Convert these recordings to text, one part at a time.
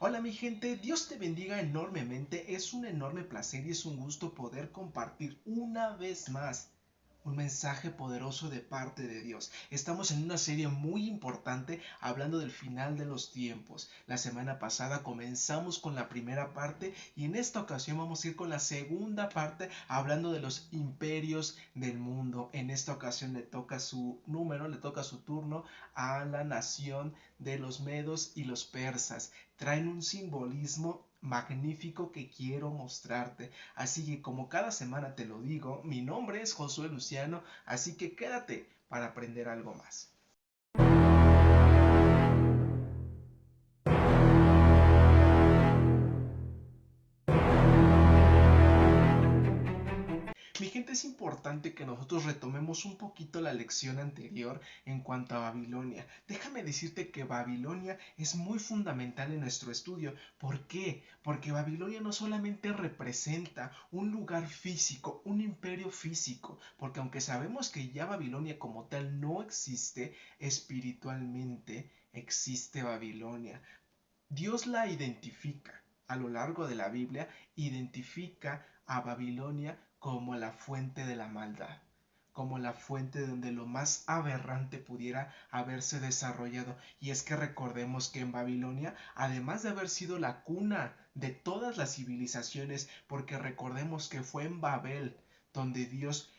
Hola mi gente, Dios te bendiga enormemente. Es un enorme placer y es un gusto poder compartir una vez más un mensaje poderoso de parte de Dios. Estamos en una serie muy importante hablando del final de los tiempos. La semana pasada comenzamos con la primera parte y en esta ocasión vamos a ir con la segunda parte hablando de los imperios del mundo. En esta ocasión le toca su número, le toca su turno a la nación de los medos y los persas. Traen un simbolismo magnífico que quiero mostrarte. Así que como cada semana te lo digo, mi nombre es Josué Luciano, así que quédate para aprender algo más. Mi gente, es importante que nosotros retomemos un poquito la lección anterior en cuanto a Babilonia. Déjame decirte que Babilonia es muy fundamental en nuestro estudio. ¿Por qué? Porque Babilonia no solamente representa un lugar físico, un imperio físico, porque aunque sabemos que ya Babilonia como tal no existe, espiritualmente existe Babilonia. Dios la identifica a lo largo de la Biblia, identifica a Babilonia como la fuente de la maldad, como la fuente donde lo más aberrante pudiera haberse desarrollado. Y es que recordemos que en Babilonia, además de haber sido la cuna de todas las civilizaciones, porque recordemos que fue en Babel donde Dios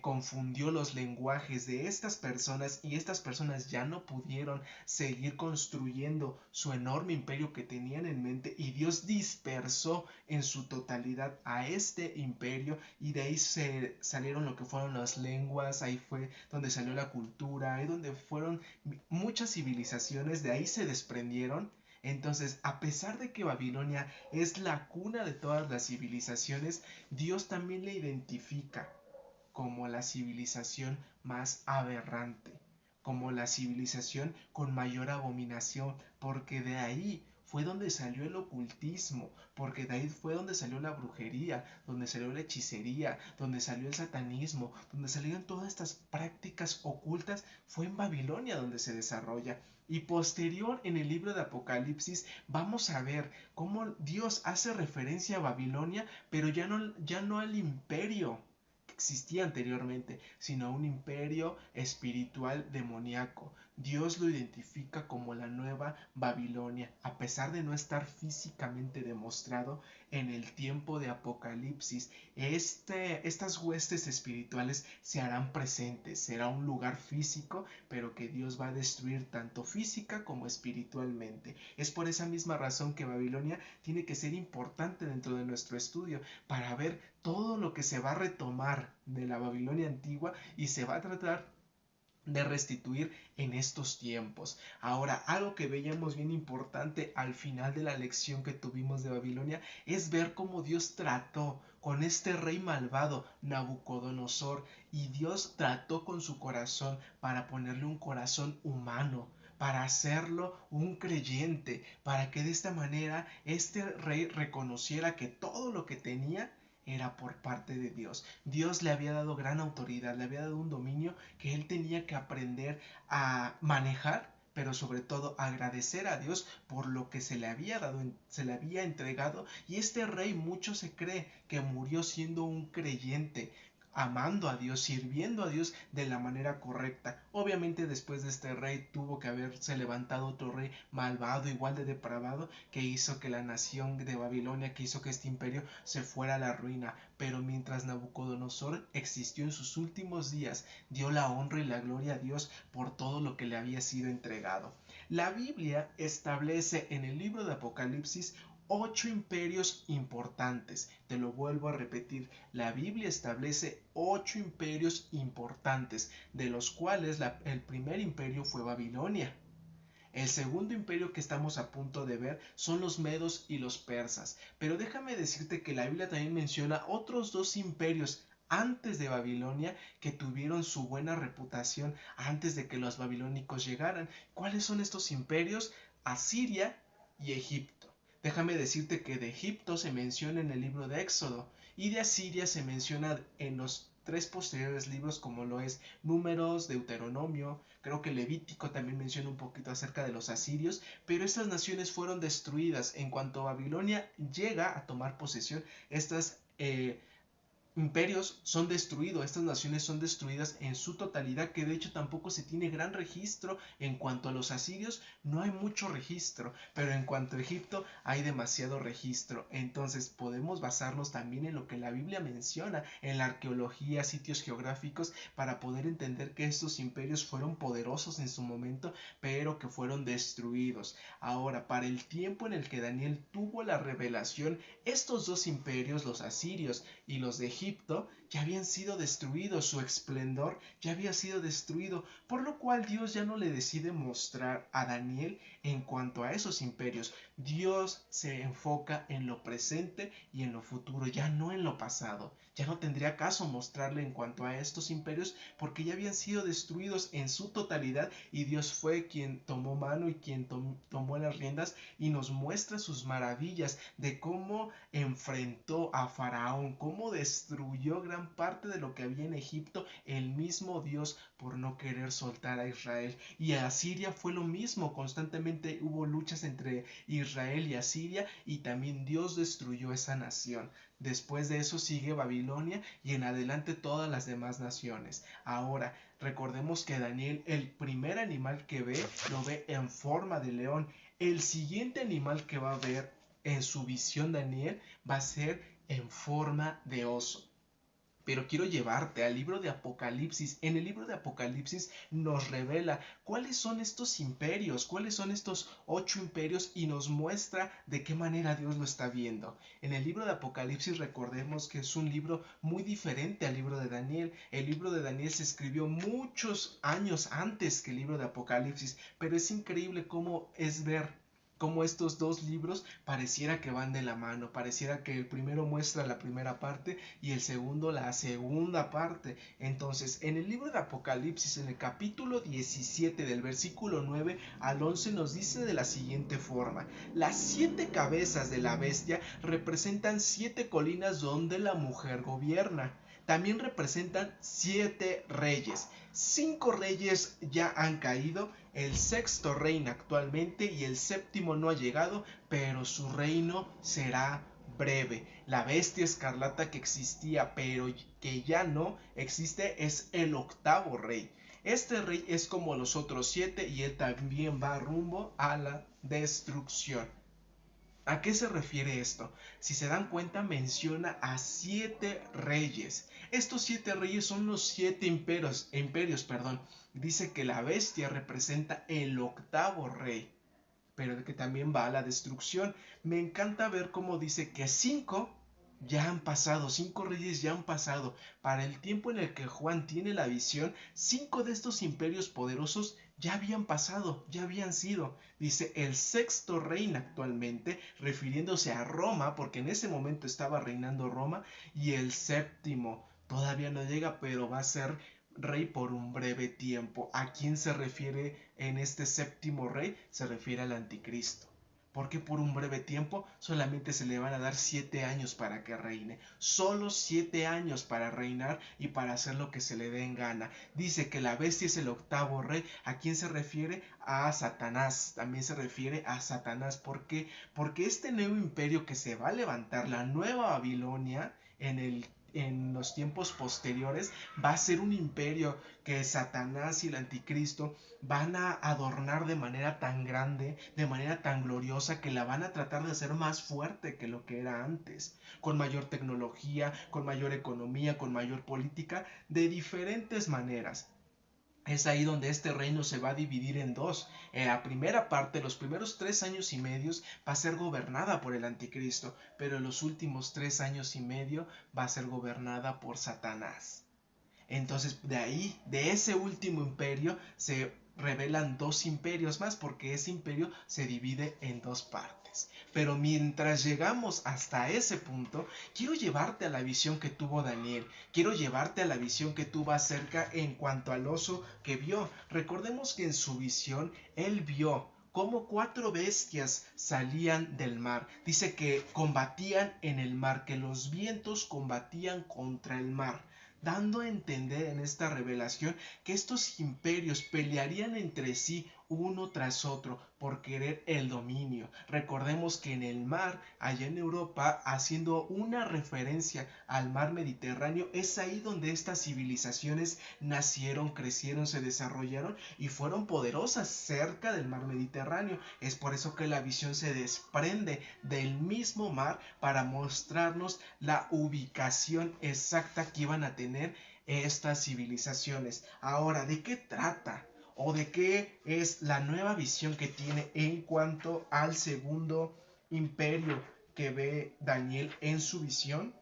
confundió los lenguajes de estas personas y estas personas ya no pudieron seguir construyendo su enorme imperio que tenían en mente y Dios dispersó en su totalidad a este imperio y de ahí se salieron lo que fueron las lenguas, ahí fue donde salió la cultura, ahí donde fueron muchas civilizaciones, de ahí se desprendieron. Entonces, a pesar de que Babilonia es la cuna de todas las civilizaciones, Dios también le identifica como la civilización más aberrante, como la civilización con mayor abominación, porque de ahí fue donde salió el ocultismo, porque de ahí fue donde salió la brujería, donde salió la hechicería, donde salió el satanismo, donde salieron todas estas prácticas ocultas, fue en Babilonia donde se desarrolla. Y posterior en el libro de Apocalipsis vamos a ver cómo Dios hace referencia a Babilonia, pero ya no al imperio que existía anteriormente, sino a un imperio espiritual demoníaco. Dios lo identifica como la nueva Babilonia, a pesar de no estar físicamente demostrado en el tiempo de Apocalipsis. Estas huestes espirituales se harán presentes, será un lugar físico, pero que Dios va a destruir tanto física como espiritualmente. Es por esa misma razón que Babilonia tiene que ser importante dentro de nuestro estudio, para ver todo lo que se va a retomar de la Babilonia antigua y se va a tratar de restituir en estos tiempos. Ahora, algo que veíamos bien importante al final de la lección que tuvimos de Babilonia es ver cómo Dios trató con este rey malvado, Nabucodonosor, y Dios trató con su corazón para ponerle un corazón humano, para hacerlo un creyente, para que de esta manera este rey reconociera que todo lo que tenía era por parte de Dios. Dios le había dado gran autoridad, le había dado un dominio que él tenía que aprender a manejar, pero sobre todo agradecer a Dios por lo que se le había dado, se le había entregado. Y este rey mucho se cree que murió siendo un creyente, amando a Dios, sirviendo a Dios de la manera correcta. Obviamente después de este rey tuvo que haberse levantado otro rey malvado, igual de depravado, que hizo que la nación de Babilonia, que hizo que este imperio se fuera a la ruina. Pero mientras Nabucodonosor existió en sus últimos días, dio la honra y la gloria a Dios por todo lo que le había sido entregado. La Biblia establece en el libro de Apocalipsis 8 imperios importantes. Te lo vuelvo a repetir, la Biblia establece 8 imperios importantes, de los cuales el primer imperio fue Babilonia. El segundo imperio que estamos a punto de ver son los medos y los persas. Pero déjame decirte que la Biblia también menciona otros 2 imperios antes de Babilonia que tuvieron su buena reputación antes de que los babilónicos llegaran. ¿Cuáles son estos imperios? Asiria y Egipto. Déjame decirte que de Egipto se menciona en el libro de Éxodo y de Asiria se menciona en los tres posteriores libros como lo es Números, Deuteronomio, creo que Levítico también menciona un poquito acerca de los asirios, pero estas naciones fueron destruidas. En cuanto Babilonia llega a tomar posesión, estas imperios son destruidos, estas naciones son destruidas en su totalidad, que de hecho tampoco se tiene gran registro. En cuanto a los asirios, no hay mucho registro, pero en cuanto a Egipto hay demasiado registro. Entonces podemos basarnos también en lo que la Biblia menciona, en la arqueología, sitios geográficos, para poder entender que estos imperios fueron poderosos en su momento, pero que fueron destruidos. Ahora, para el tiempo en el que Daniel tuvo la revelación, estos dos imperios, los asirios y los de Egipto, ya habían sido destruidos, su esplendor ya había sido destruido, por lo cual Dios ya no le decide mostrar a Daniel en cuanto a esos imperios. Dios se enfoca en lo presente y en lo futuro, ya no en lo pasado. Ya no tendría caso mostrarle en cuanto a estos imperios porque ya habían sido destruidos en su totalidad, y Dios fue quien tomó mano y quien tomó las riendas y nos muestra sus maravillas de cómo enfrentó a Faraón, cómo destruyó gran parte de lo que había en Egipto el mismo Dios por no querer soltar a Israel. Y a Asiria fue lo mismo, constantemente hubo luchas entre Israel y Asiria, y también Dios destruyó esa nación. Después de eso sigue Babilonia y en adelante todas las demás naciones. Ahora, recordemos que Daniel, el primer animal que ve, lo ve en forma de león. El siguiente animal que va a ver en su visión Daniel va a ser en forma de oso. Pero quiero llevarte al libro de Apocalipsis. En el libro de Apocalipsis nos revela cuáles son estos imperios, cuáles son estos 8 imperios, y nos muestra de qué manera Dios lo está viendo. En el libro de Apocalipsis recordemos que es un libro muy diferente al libro de Daniel. El libro de Daniel se escribió muchos años antes que el libro de Apocalipsis, pero es increíble cómo es ver cómo estos dos libros pareciera que van de la mano, pareciera que el primero muestra la primera parte y el segundo la segunda parte. Entonces, en el libro de Apocalipsis, en el capítulo 17 del versículo 9 al 11, nos dice de la siguiente forma: las 7 cabezas de la bestia representan 7 colinas donde la mujer gobierna. También representan 7 reyes. 5 reyes ya han caído, el sexto reina actualmente y el séptimo no ha llegado, pero su reino será breve. La bestia escarlata que existía pero que ya no existe es el octavo rey. Este rey es como los otros 7 y él también va rumbo a la destrucción. ¿A qué se refiere esto? Si se dan cuenta, menciona a 7 reyes. Estos 7 reyes son los 7 imperios. Dice que la bestia representa el octavo rey, pero que también va a la destrucción. Me encanta ver cómo dice que 5 ya han pasado, 5 reyes ya han pasado. Para el tiempo en el que Juan tiene la visión, 5 de estos imperios poderosos ya habían pasado, ya habían sido. Dice el sexto reina actualmente, refiriéndose a Roma, porque en ese momento estaba reinando Roma, y el séptimo todavía no llega, pero va a ser rey por un breve tiempo. ¿A quién se refiere en este séptimo rey? Se refiere al anticristo. Porque por un breve tiempo solamente se le van a dar 7 años para que reine. Solo 7 años para reinar y para hacer lo que se le dé en gana. Dice que la bestia es el octavo rey. ¿A quién se refiere? A Satanás. También se refiere a Satanás. ¿Por qué? Porque este nuevo imperio que se va a levantar, la nueva Babilonia, en los tiempos posteriores, va a ser un imperio que Satanás y el anticristo van a adornar de manera tan grande, de manera tan gloriosa, que la van a tratar de hacer más fuerte que lo que era antes, con mayor tecnología, con mayor economía, con mayor política, de diferentes maneras. Es ahí donde este reino se va a dividir en dos. En la primera parte, los primeros 3 años y medio, va a ser gobernada por el anticristo, pero en los últimos 3 años y medio va a ser gobernada por Satanás. Entonces, de ahí, de ese último imperio, se revelan 2 imperios más, porque ese imperio se divide en 2 partes. Pero mientras llegamos hasta ese punto, quiero llevarte a la visión que tuvo Daniel. Quiero llevarte a la visión que tuvo acerca en cuanto al oso que vio. Recordemos que en su visión, él vio cómo 4 bestias salían del mar. Dice que combatían en el mar, que los vientos combatían contra el mar. dando a entender en esta revelación que estos imperios pelearían entre sí uno tras otro por querer el dominio. Recordemos que en el mar, allá en Europa, haciendo una referencia al mar Mediterráneo, es ahí donde estas civilizaciones nacieron, crecieron, se desarrollaron y fueron poderosas cerca del mar Mediterráneo. Es por eso que la visión se desprende del mismo mar para mostrarnos la ubicación exacta que iban a tener estas civilizaciones. Ahora, ¿de qué trata? ¿O de qué es la nueva visión que tiene en cuanto al segundo imperio que ve Daniel en su visión?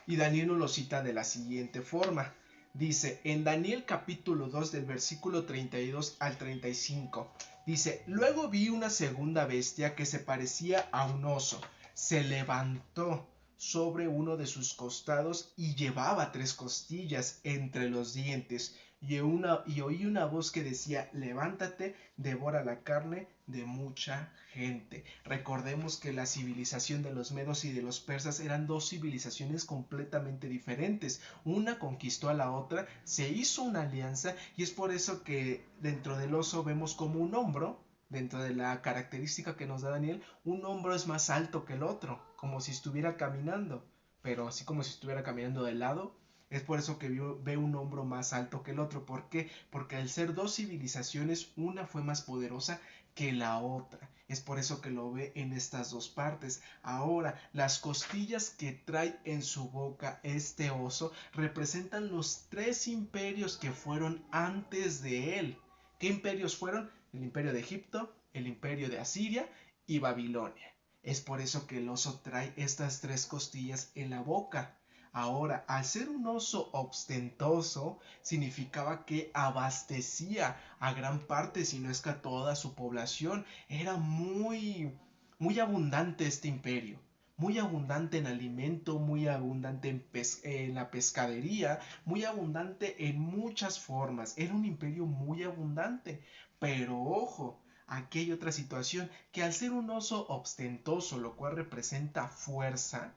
Y Daniel nos lo cita de la siguiente forma. Dice en Daniel capítulo 2 del versículo 32 al 35. Dice, luego vi una segunda bestia que se parecía a un oso. Se levantó sobre uno de sus costados y llevaba 3 costillas entre los dientes. Y oí una voz que decía, levántate, devora la carne de mucha gente. Recordemos que la civilización de los medos y de los persas eran dos civilizaciones completamente diferentes. Una conquistó a la otra, se hizo una alianza y es por eso que dentro del oso vemos como un hombro, dentro de la característica que nos da Daniel, un hombro es más alto que el otro, como si estuviera caminando, pero así como si estuviera caminando de lado. Es por eso que ve un hombro más alto que el otro. ¿Por qué? Porque al ser dos civilizaciones, una fue más poderosa que la otra. Es por eso que lo ve en estas dos partes. Ahora, las costillas que trae en su boca este oso representan los 3 imperios que fueron antes de él. ¿Qué imperios fueron? El imperio de Egipto, el imperio de Asiria y Babilonia. Es por eso que el oso trae estas 3 costillas en la boca. Ahora, al ser un oso ostentoso, significaba que abastecía a gran parte, si no es que a toda su población. Era muy abundante este imperio. Muy abundante en alimento, muy abundante en la pescadería, muy abundante en muchas formas. Era un imperio muy abundante. Pero ojo, aquí hay otra situación, que al ser un oso ostentoso, lo cual representa fuerza,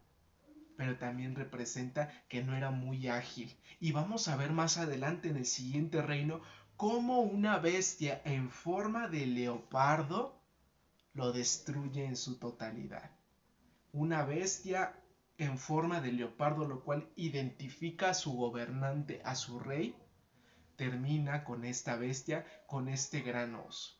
pero también representa que no era muy ágil. Y vamos a ver más adelante en el siguiente reino cómo una bestia en forma de leopardo lo destruye en su totalidad. Una bestia en forma de leopardo, lo cual identifica a su gobernante, a su rey, termina con esta bestia, con este gran oso.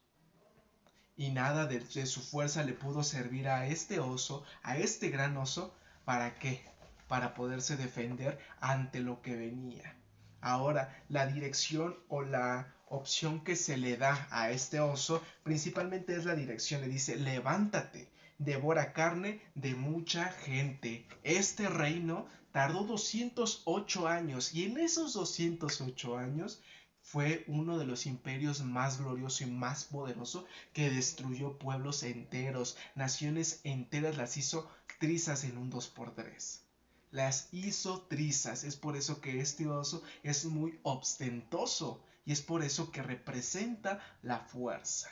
Y nada de su fuerza le pudo servir a este oso, a este gran oso. ¿Para qué? Para poderse defender ante lo que venía. Ahora, la dirección o la opción que se le da a este oso principalmente es la dirección. Le dice, levántate, devora carne de mucha gente. Este reino tardó 208 años y en esos 208 años fue uno de los imperios más glorioso y más poderoso que destruyó pueblos enteros, naciones enteras las hizo trizas en un 2x3. Las hizo trizas. Es por eso que este oso es muy ostentoso y es por eso que representa la fuerza.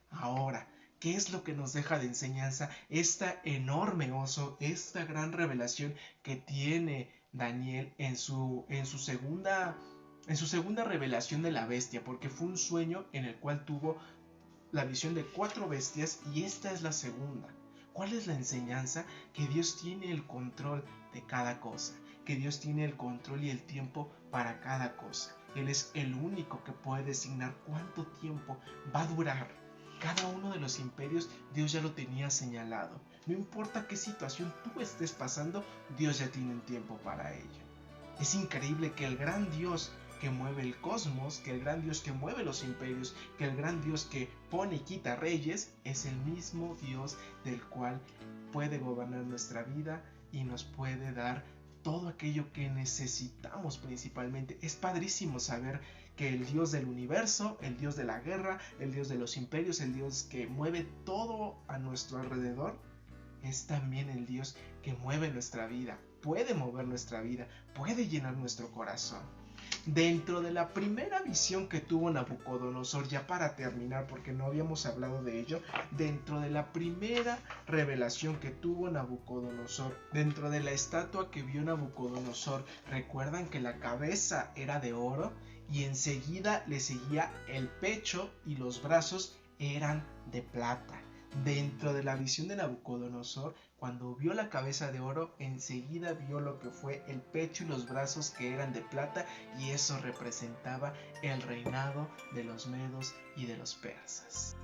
Ahora, ¿qué es lo que nos deja de enseñanza esta enorme oso, esta gran revelación que tiene Daniel en su segunda revelación de la bestia? Porque fue un sueño en el cual tuvo la visión de 4 bestias y esta es la segunda. ¿Cuál es la enseñanza? Que Dios tiene el control de cada cosa, que Dios tiene el control y el tiempo para cada cosa. Él es el único que puede designar cuánto tiempo va a durar. Cada uno de los imperios Dios ya lo tenía señalado. No importa qué situación tú estés pasando, Dios ya tiene un tiempo para ello. Es increíble que el gran Dios que mueve el cosmos, que el gran Dios que mueve los imperios, que el gran Dios que pone y quita reyes, es el mismo Dios del cual puede gobernar nuestra vida y nos puede dar todo aquello que necesitamos principalmente. Es padrísimo saber que el Dios del universo, el Dios de la guerra, el Dios de los imperios, el Dios que mueve todo a nuestro alrededor, es también el Dios que mueve nuestra vida, puede mover nuestra vida, puede llenar nuestro corazón. Dentro de la primera visión que tuvo Nabucodonosor, ya para terminar porque no habíamos hablado de ello, dentro de la primera revelación que tuvo Nabucodonosor, dentro de la estatua que vio Nabucodonosor, recuerdan que la cabeza era de oro y enseguida le seguía el pecho y los brazos eran de plata. Dentro de la visión de Nabucodonosor, cuando vio la cabeza de oro, enseguida vio lo que fue el pecho y los brazos que eran de plata, y eso representaba el reinado de los medos y de los persas.